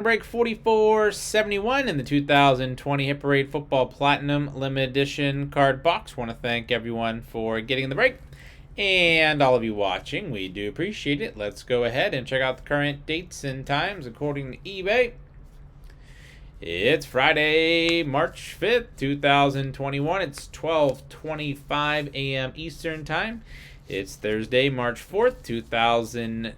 Break 4471 in the 2020 Hit Parade Football Platinum Limited Edition card box. Want to thank everyone for getting the break and all of you watching. We do appreciate it. Let's go ahead and check out the current dates and times according to eBay. It's Friday, March 5th, 2021. It's 12:25 a.m. Eastern Time. It's Thursday, March 4th, 2021.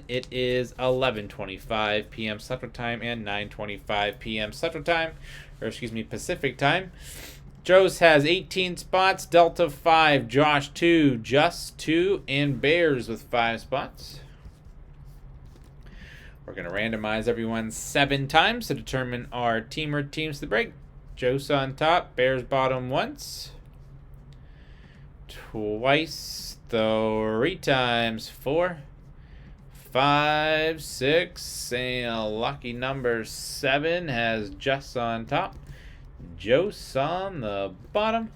It is 11:25 p.m. Central Time and 9:25 p.m. Central Time, Pacific Time. Joe's has 18 spots, Delta 5, Josh 2, Just 2, and Bears with 5 spots. We're going to randomize everyone 7 times to determine our team or teams to break. Joe's on top, Bears bottom once, twice, 3 times, 4, 5, 6, and lucky number 7 has Just on top, Joe's on the bottom.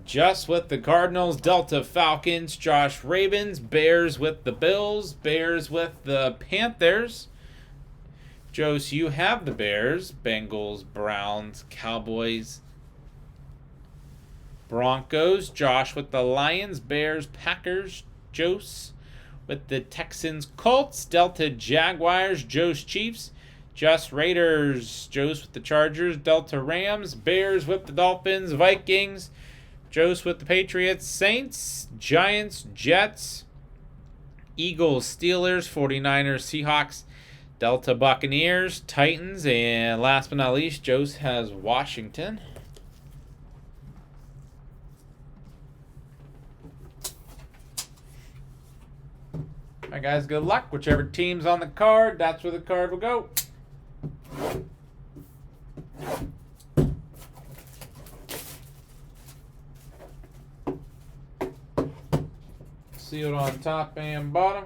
Just with the Cardinals, Delta Falcons, Josh Ravens, Bears with the Bills, Bears with the Panthers. Joe's, you have the Bears, Bengals, Browns, Cowboys, Broncos. Josh with the Lions, Bears, Packers. Joe's with the Texans, Colts, Delta Jaguars, Joe's Chiefs, Just Raiders. Joe's with the Chargers, Delta Rams, Bears with the Dolphins, Vikings. Joe's with the Patriots, Saints, Giants, Jets, Eagles, Steelers, 49ers, Seahawks, Delta Buccaneers, Titans, and last but not least, Joe's has Washington. All right, guys, good luck. Whichever team's on the card, that's where the card will go. Sealed on top and bottom.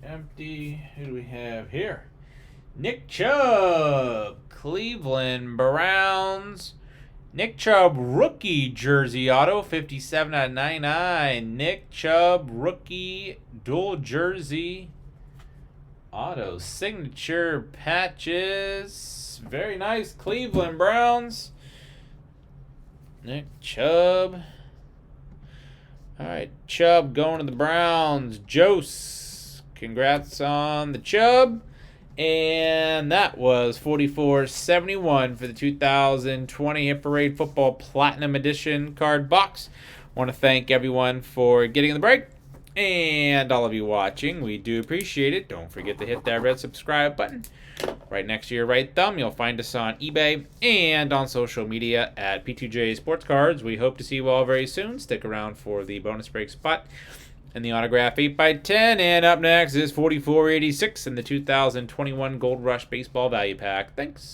Empty. Who do we have here? Nick Chubb, Cleveland Browns. Nick Chubb rookie jersey auto, 57 out of 99. Nick Chubb rookie dual jersey auto signature patches. Very nice, Cleveland Browns. Nick Chubb. All right, Chubb going to the Browns. Jose, congrats on the Chubb. And that was 4471 for the 2020 Hit Parade Football Platinum Edition card box. I want to thank everyone for getting the break and all of you watching. We do appreciate it. Don't forget to hit that red subscribe button right next to your right thumb. You'll find us on eBay and on social media at P2J Sports Cards. We hope to see you all very soon. Stick around for the bonus break spot and the autograph 8x10. And up next is 4486 in the 2021 Gold Rush Baseball Value Pack. Thanks.